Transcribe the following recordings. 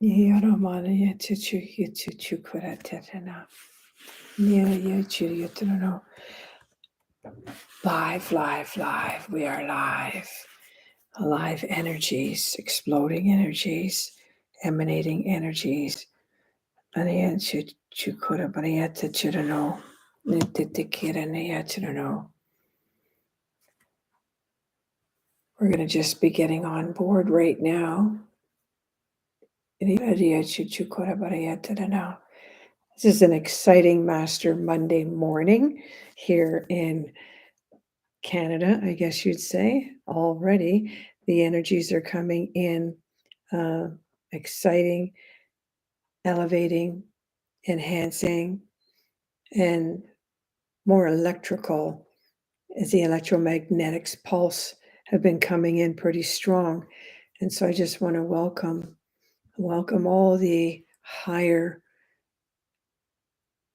Yaramana Chuchu Chuchu Kuratetana. Yeah, Chuyotono. Live, live, live. We are live. Alive energies, exploding energies, emanating energies. Bania Chukura Baniata Chirano. Nititikira Chirano. We're going to just be getting on board right now. This is an exciting Master Monday morning here in Canada, I guess you'd say. Already the energies are coming in, exciting, elevating, enhancing, and more electrical as the electromagnetics pulse have been coming in pretty strong. And so I just want to welcome all the higher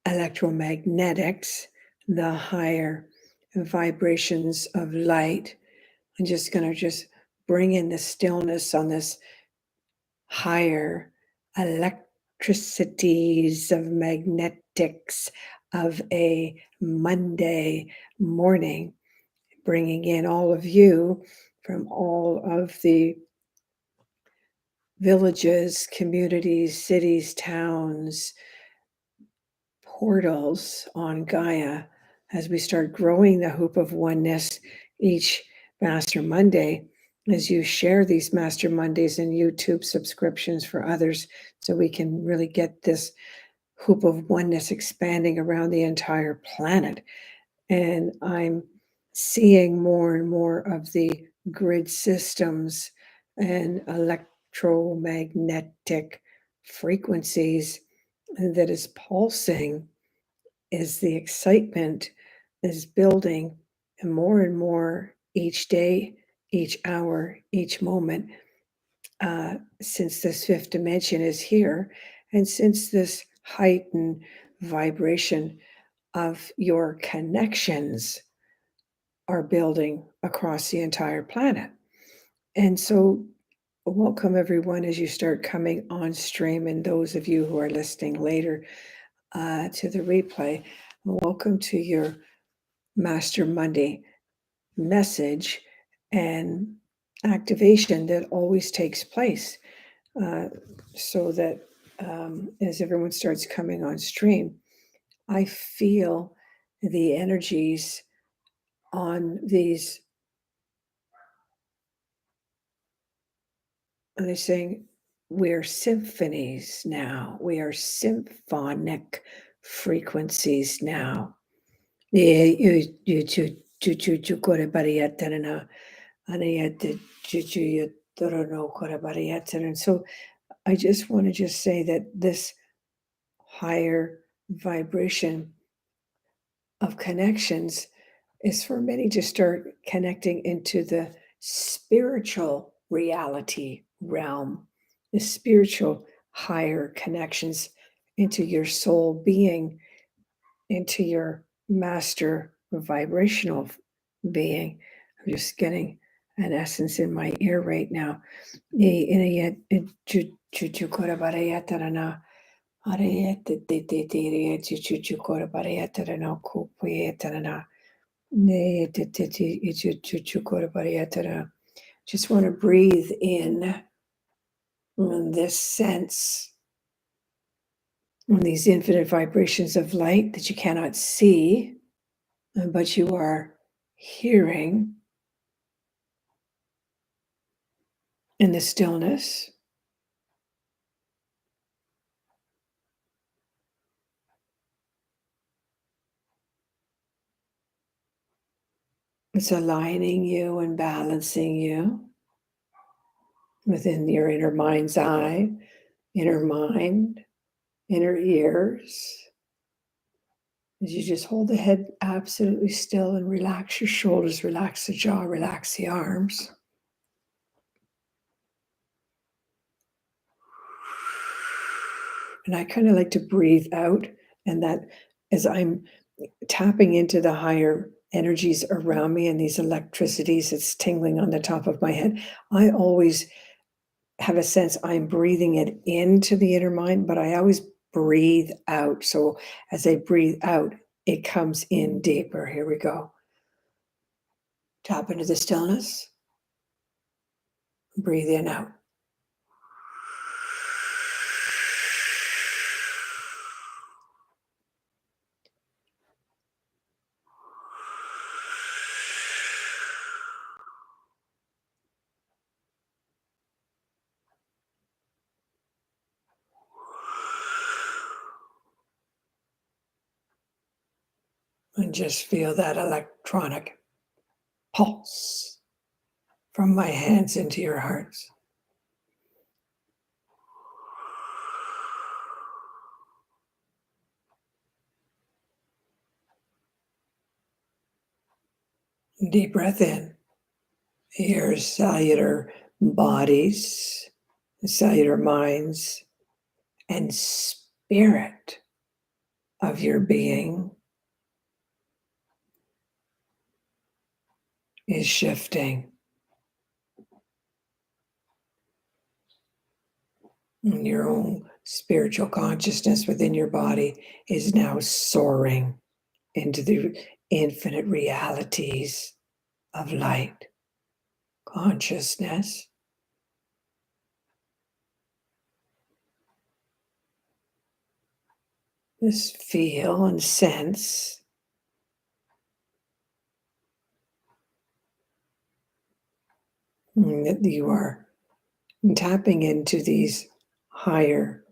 electromagnetics, the higher vibrations of light. I'm just going to just bring in the stillness on this higher electricities of magnetics of a Monday morning, bringing in all of you from all of the villages, communities, cities, towns, portals on Gaia as we start growing the hoop of oneness each Master Monday, as you share these Master Mondays and YouTube subscriptions for others, so we can really get this hoop of oneness expanding around the entire planet. And I'm seeing more and more of the grid systems and electromagnetic frequencies that is pulsing, is the excitement is building, and more each day, each hour, each moment, since this fifth dimension is here, and since this heightened vibration of your connections are building across the entire planet. And so welcome everyone as you start coming on stream, and those of you who are listening later to the replay, welcome to your Master Monday message and activation that always takes place, so that as everyone starts coming on stream, I feel the energies on these, and they're saying, we're symphonies now. We are symphonic frequencies now. And so I just want to just say that this higher vibration of connections is for many to start connecting into the spiritual reality realm, the spiritual higher connections into your soul being, into your master vibrational being. I'm just getting an essence in my ear right now. Just want to breathe in this sense, these infinite vibrations of light that you cannot see, but you are hearing in the stillness. It's aligning you and balancing you within your inner mind's eye, inner mind, inner ears. As you just hold the head absolutely still and relax your shoulders, relax the jaw, relax the arms. And I kind of like to breathe out, and that as I'm tapping into the higher energies around me and these electricities, it's tingling on the top of my head. I always have a sense I'm breathing it into the inner mind, but I always breathe out. So as I breathe out, it comes in deeper. Here we go. Tap into the stillness, breathe in out. And just feel that electronic pulse from my hands into your hearts. Deep breath in. Your cellular bodies, cellular minds, and spirit of your being is shifting. And your own spiritual consciousness within your body is now soaring into the infinite realities of light, consciousness. Just feel and sense that you are tapping into these higher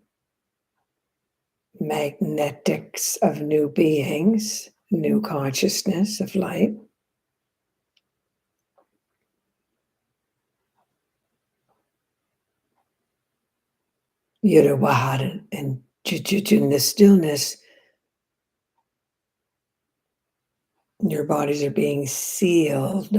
magnetics of new beings, new consciousness of light. Yudawahad and in the stillness, your bodies are being sealed.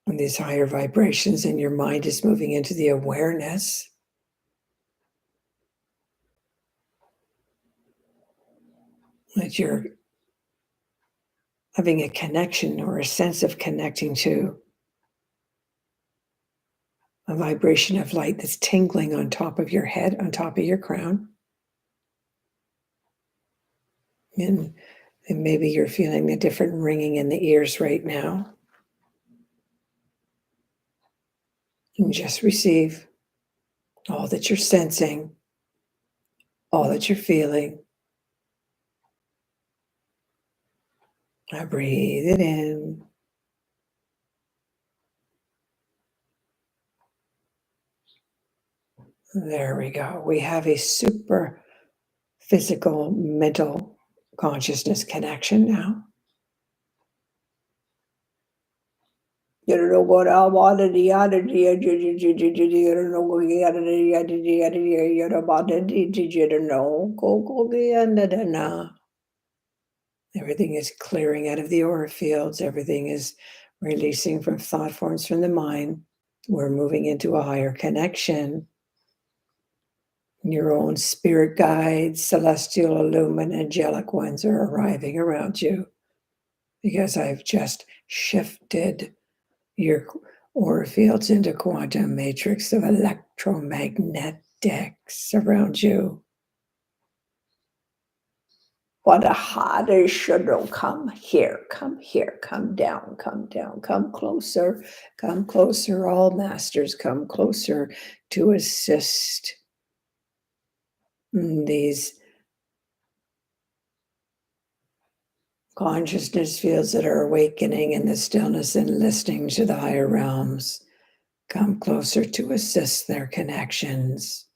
And these higher vibrations, and your mind is moving into the awareness that you're having a connection or a sense of connecting to a vibration of light that's tingling on top of your head, on top of your crown. And maybe you're feeling a different ringing in the ears right now. And just receive all that you're sensing, all that you're feeling. Now breathe it in. There we go. We have a super physical, mental consciousness connection now. You don't know what I wanted. You don't know what you don't know. Everything is clearing out of the aura fields. Everything is releasing from thought forms from the mind. We're moving into a higher connection. Your own spirit guides, celestial, illumined, angelic ones are arriving around you because I've just shifted your aura fields into quantum matrix of electromagnetics around you. But a harder should come here, come down, come closer, all masters, come closer to assist these consciousness fields that are awakening in the stillness and listening to the higher realms. Come closer to assist their connections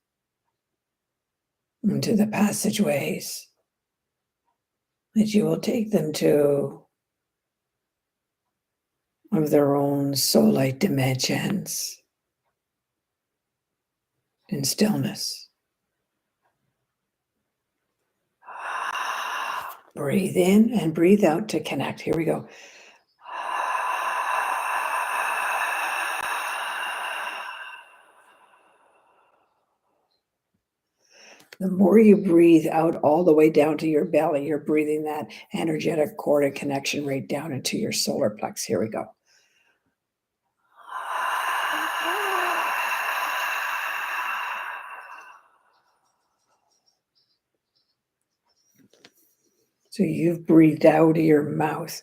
into the passageways that you will take them to of their own soul light dimensions in stillness. Breathe in and breathe out to connect. Here we go. The more you breathe out all the way down to your belly, you're breathing that energetic cord and connection right down into your solar plex. Here we go. So you've breathed out of your mouth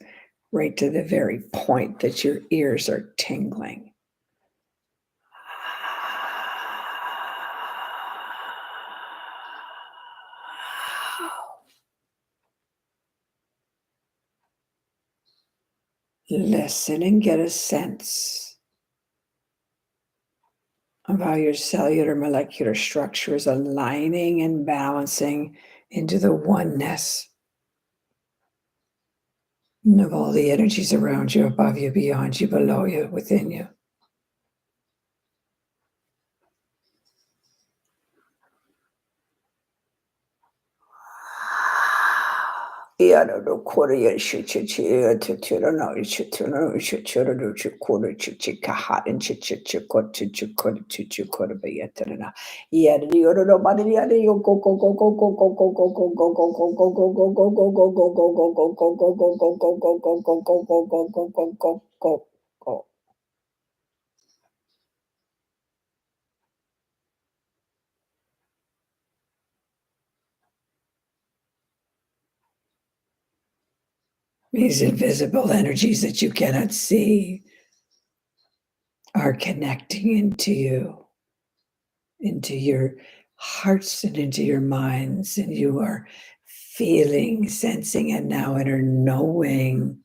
right to the very point that your ears are tingling. Listen and get a sense of how your cellular molecular structure is aligning and balancing into the oneness of all the energies around you, above you, beyond you, below you, within you. These invisible energies that you cannot see are connecting into your hearts and into your minds, and you are feeling, sensing, and now inner knowing.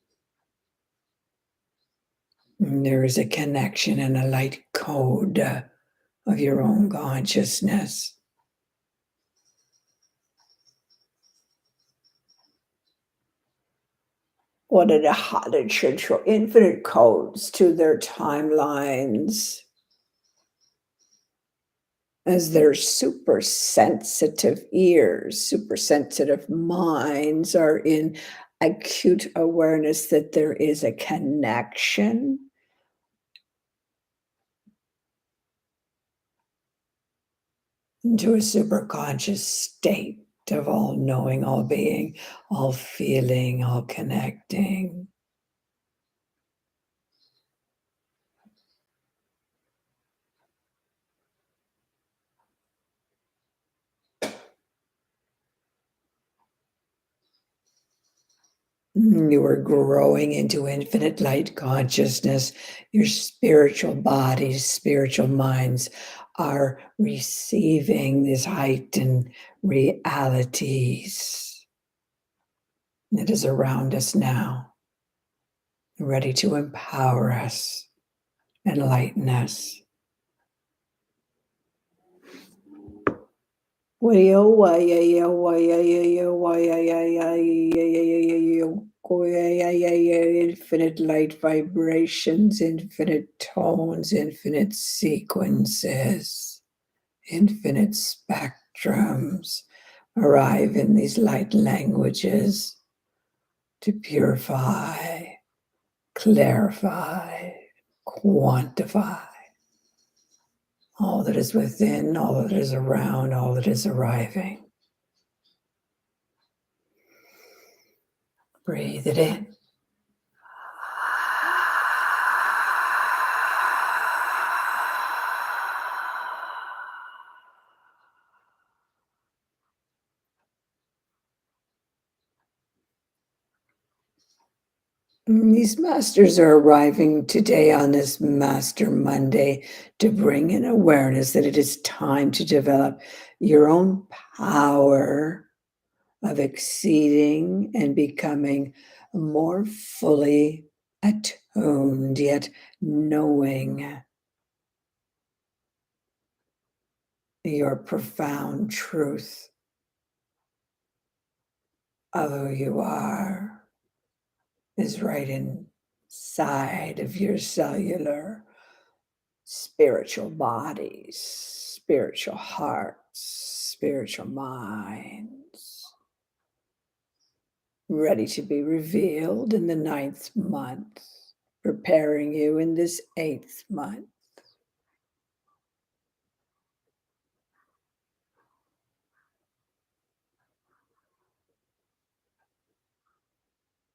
And there is a connection and a light code of your own consciousness. What are the hologens, infinite codes to their timelines? As their super sensitive ears, super sensitive minds are in acute awareness that there is a connection into a super conscious state of all knowing, all being, all feeling, all connecting. You are growing into infinite light consciousness. Your spiritual bodies, spiritual minds are receiving these heightened realities that is around us now, ready to empower us, enlighten us. Infinite light vibrations, infinite tones, infinite sequences, infinite spectrums arrive in these light languages to purify, clarify, quantify all that is within, all that is around, all that is arriving. Breathe it in. These masters are arriving today on this Master Monday to bring in awareness that it is time to develop your own power of exceeding and becoming more fully attuned, yet knowing your profound truth of who you are is right inside of your cellular spiritual bodies, spiritual hearts, spiritual minds, ready to be revealed in the 9th month, preparing you in this 8th month.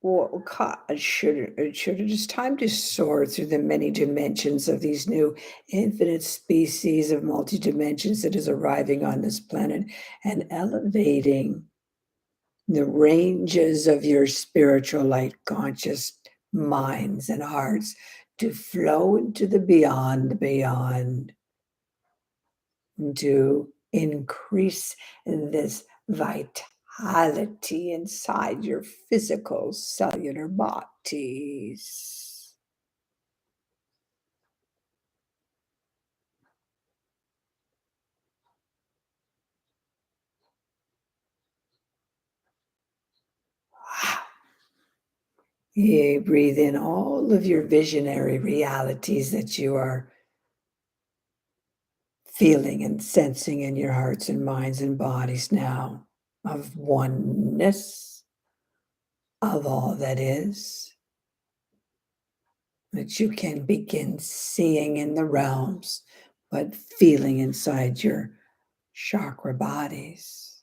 Well, should it is time to soar through the many dimensions of these new infinite species of multi-dimensions that is arriving on this planet and elevating the ranges of your spiritual light conscious minds and hearts to flow into the beyond, to increase this vitality inside your physical cellular bodies. You breathe in all of your visionary realities that you are feeling and sensing in your hearts and minds and bodies now of oneness of all that is, that you can begin seeing in the realms, but feeling inside your chakra bodies.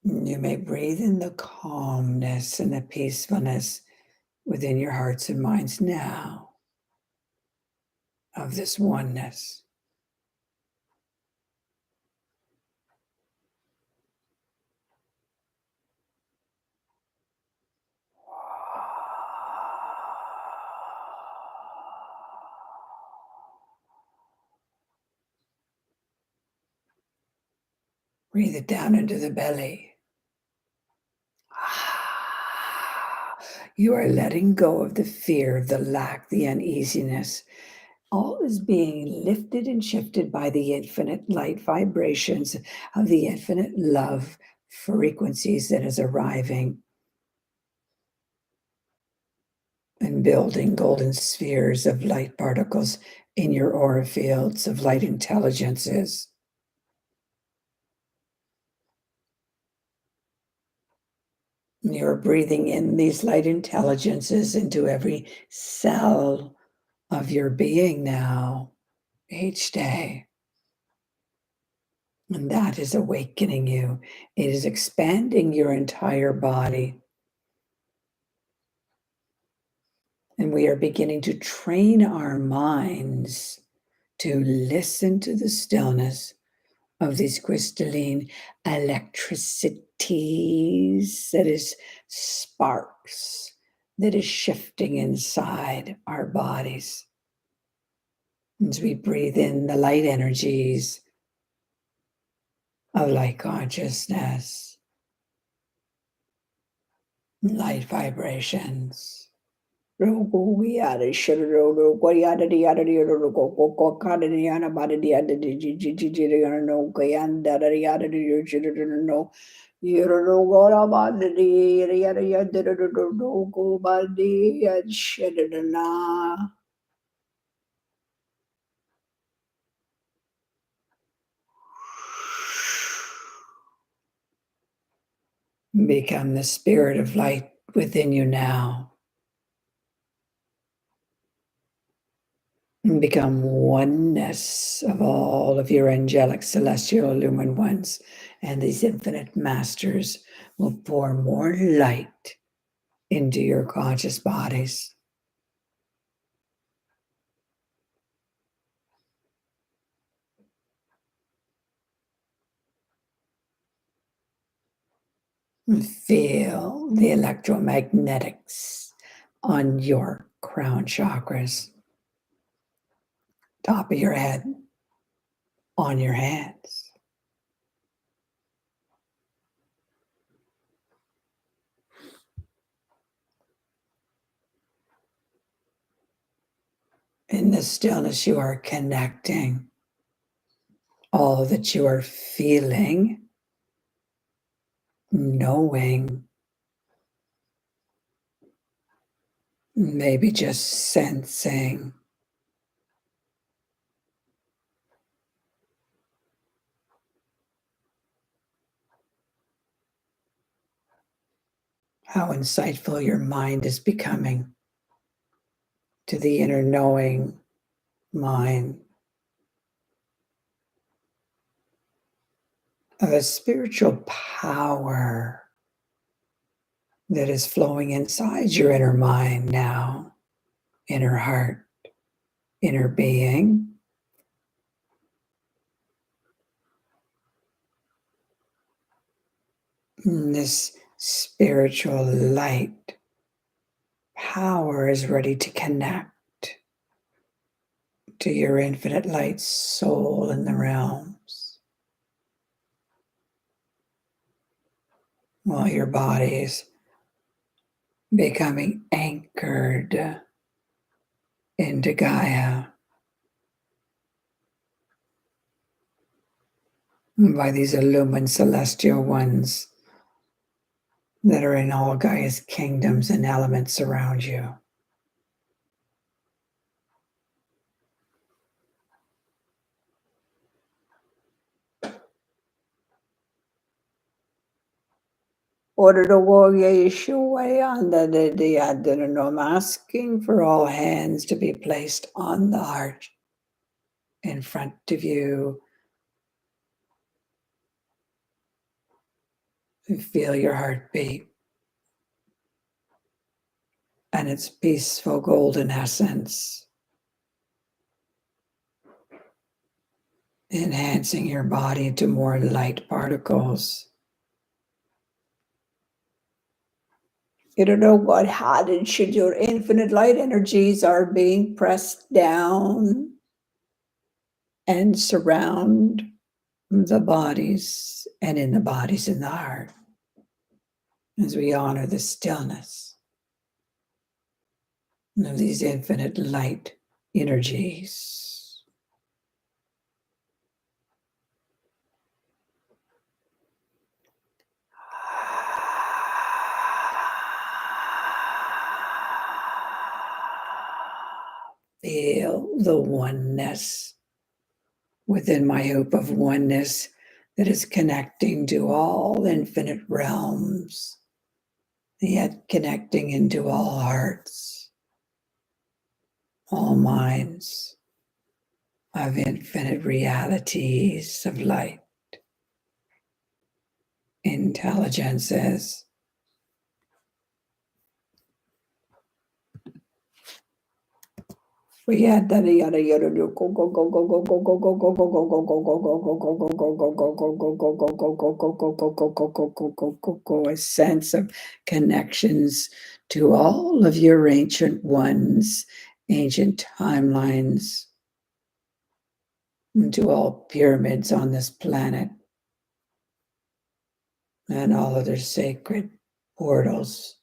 You may breathe in the calmness and the peacefulness within your hearts and minds now of this oneness. Breathe it down into the belly. You are letting go of the fear, the lack, the uneasiness. All is being lifted and shifted by the infinite light vibrations of the infinite love frequencies that is arriving and building golden spheres of light particles in your aura fields of light intelligences. You're breathing in these light intelligences into every cell of your being now, each day. And that is awakening you. It is expanding your entire body. And we are beginning to train our minds to listen to the stillness of these crystalline electricities that is sparks that is shifting inside our bodies. As we breathe in the light energies of light consciousness, light vibrations. Become the spirit of light within you now. And become oneness of all of your angelic celestial illumined ones. And these infinite masters will pour more light into your conscious bodies. Feel the electromagnetics on your crown chakras, top of your head, on your hands. In the stillness, you are connecting all that you are feeling, knowing, maybe just sensing. How insightful your mind is becoming to the inner knowing mind. of a spiritual power that is flowing inside your inner mind now, inner heart, inner being. And this spiritual light power is ready to connect to your infinite light soul in the realms, while your body's becoming anchored into Gaia by these illumined celestial ones that are in all Gaia's kingdoms and elements around you. Order the warrior Yeshua under the I'm asking for all hands to be placed on the heart in front of you. Feel your heartbeat and its peaceful golden essence, enhancing your body to more light particles. You don't know what happened should your infinite light energies are being pressed down and surround the bodies and in the bodies in the heart as we honor the stillness of these infinite light energies. Feel the oneness within my hoop of oneness that is connecting to all infinite realms, yet connecting into all hearts, all minds of infinite realities of light, intelligences. We had that yada yada go go go go go go go go go go go go go go go go go, a sense of connections to all of your ancient ones, ancient timelines, to all pyramids on this planet, and all other sacred portals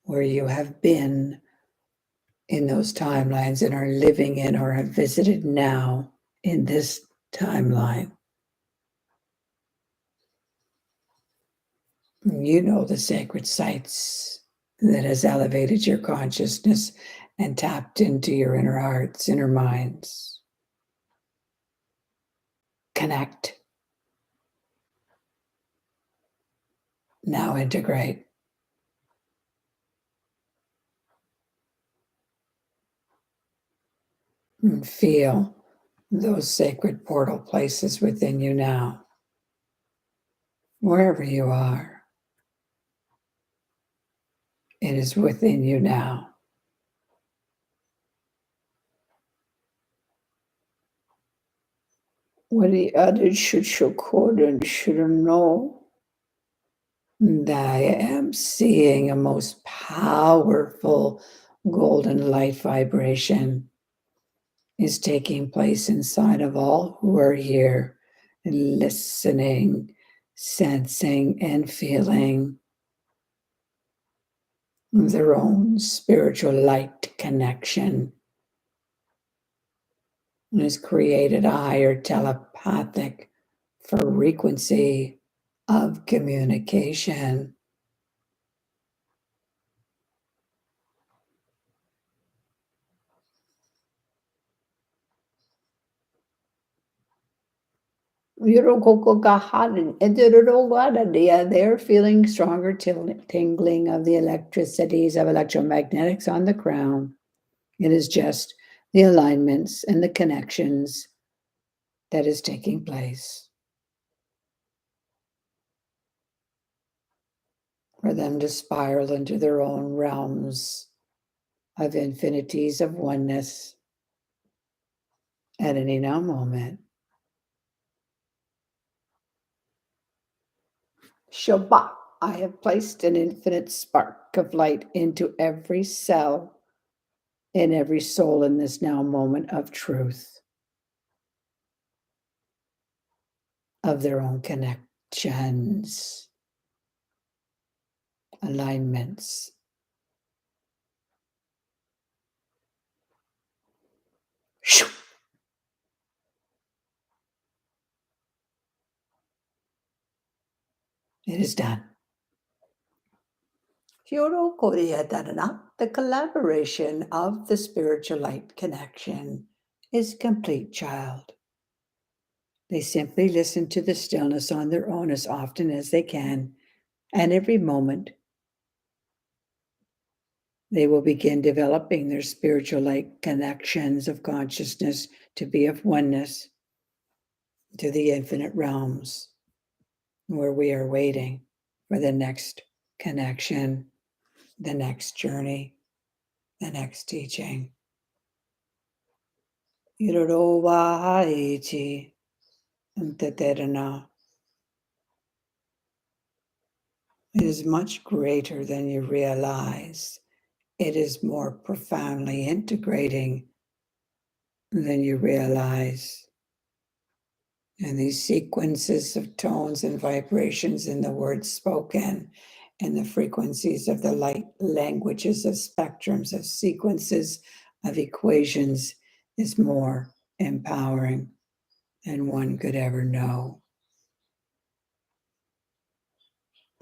where you have been in those timelines and are living in or have visited now in this timeline. You know the sacred sites that has elevated your consciousness and tapped into your inner hearts, inner minds. Connect. Now integrate. And feel those sacred portal places within you now. Wherever you are, it is within you now. What the others should know that I am seeing a most powerful golden light vibration is taking place inside of all who are here, listening, sensing, and feeling their own spiritual light connection. And has created a higher telepathic frequency of communication. They're feeling stronger tingling of the electricities of electromagnetics on the crown. It is just the alignments and the connections that is taking place. for them to spiral into their own realms of infinities of oneness at any now moment. Shabbat, I have placed an infinite spark of light into every cell in every soul in this now moment of truth, of their own connections, alignments. It is done. The collaboration of the spiritual light connection is complete, child. They simply listen to the stillness on their own as often as they can, and every moment they will begin developing their spiritual light connections of consciousness to be of oneness to the infinite realms where we are waiting for the next connection, the next journey, the next teaching. It is much greater than you realize. It is more profoundly integrating than you realize. And these sequences of tones and vibrations in the words spoken and the frequencies of the light languages of spectrums of sequences of equations is more empowering than one could ever know.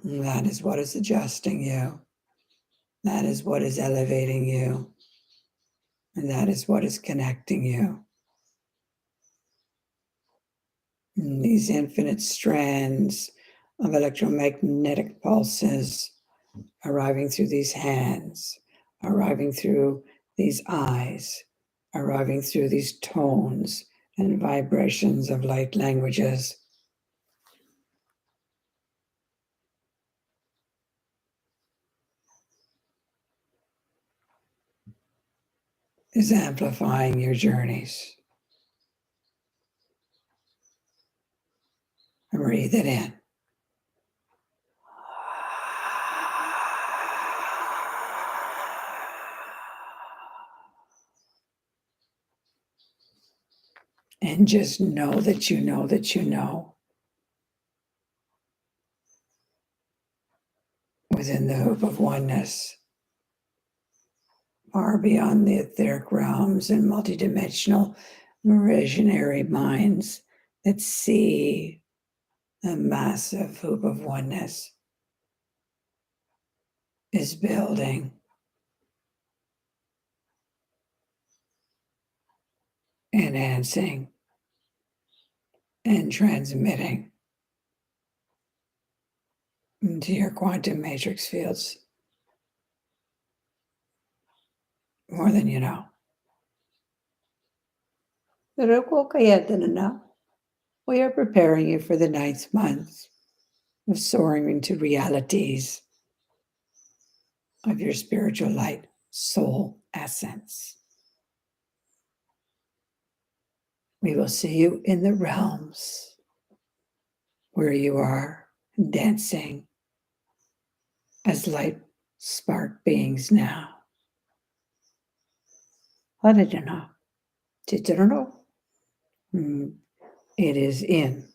And that is what is adjusting you. That is what is elevating you. And that is what is connecting you. And these infinite strands of electromagnetic pulses arriving through these hands, arriving through these eyes, arriving through these tones and vibrations of light languages. Is amplifying your journeys. Breathe it in. And just know that you know that you know. Within the hoop of oneness, far beyond the etheric realms and multidimensional visionary minds that see the massive hoop of oneness is building, enhancing, and transmitting into your quantum matrix fields more than you know. We are preparing you for the 9th month of soaring into realities of your spiritual light soul essence. We will see you in the realms where you are dancing as light spark beings now. How did you know? Did you know? It is in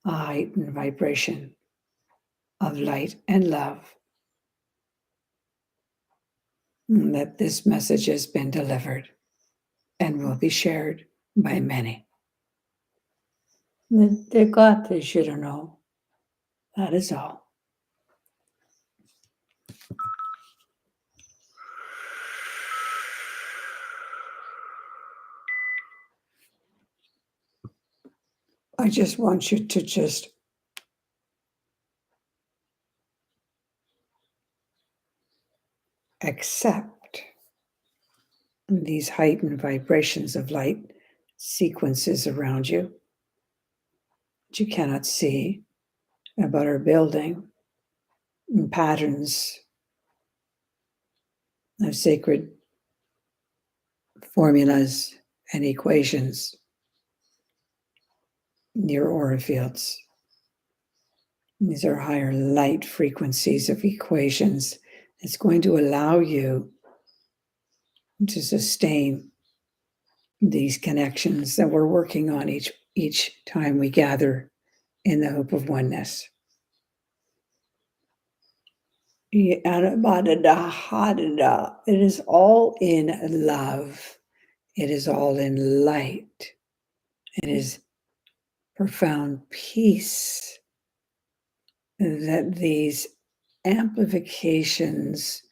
a heightened vibration of light and love that this message has been delivered and will be shared by many. They got this, you don't know. That is all. I just want you to just accept these heightened vibrations of light sequences around you that you cannot see but are building patterns of sacred formulas and equations in your aura fields. These are higher light frequencies of equations. It's going to allow you to sustain these connections that we're working on each time we gather in the hope of oneness. It is all in love. It is all in light. It is profound peace that these amplifications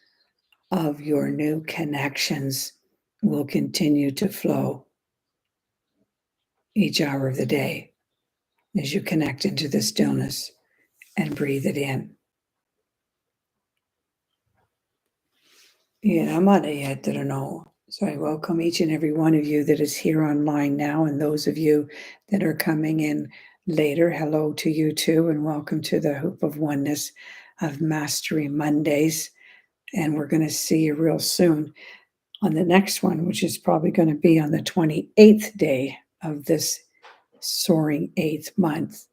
of your new connections will continue to flow each hour of the day as you connect into the stillness and breathe it in. So I welcome each and every one of you that is here online now, and those of you that are coming in later. Hello to you too, and welcome to the Hoop of Oneness of Mastery Mondays. And we're going to see you real soon on the next one, which is probably going to be on the 28th day of this soaring 8th month.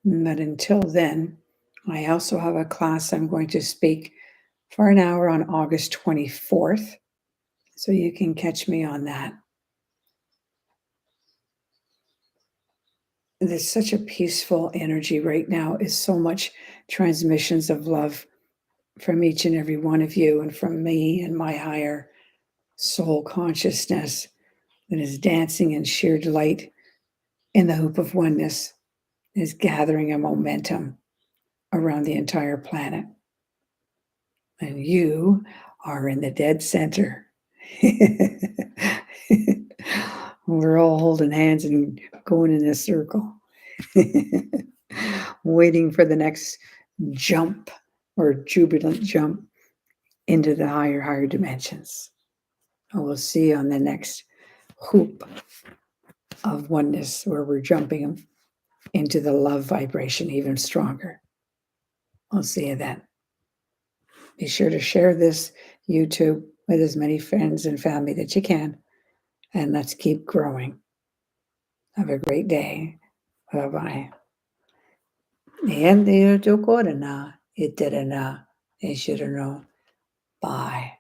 But until then, I also have a class I'm going to speak for an hour on August 24th. So you can catch me on that. There's such a peaceful energy right now. Is so much transmissions of love from each and every one of you and from me and my higher soul consciousness that is dancing in sheer delight in the hoop of oneness, is gathering a momentum around the entire planet. And you are in the dead center. We're all holding hands and going in a circle, waiting for the next jump or jubilant jump into the higher dimensions. And we'll see you on the next hoop of oneness where we're jumping into the love vibration even stronger. I'll see you then. Be sure to share this YouTube with as many friends and family that you can. And let's keep growing. Have a great day. Bye-bye. Bye.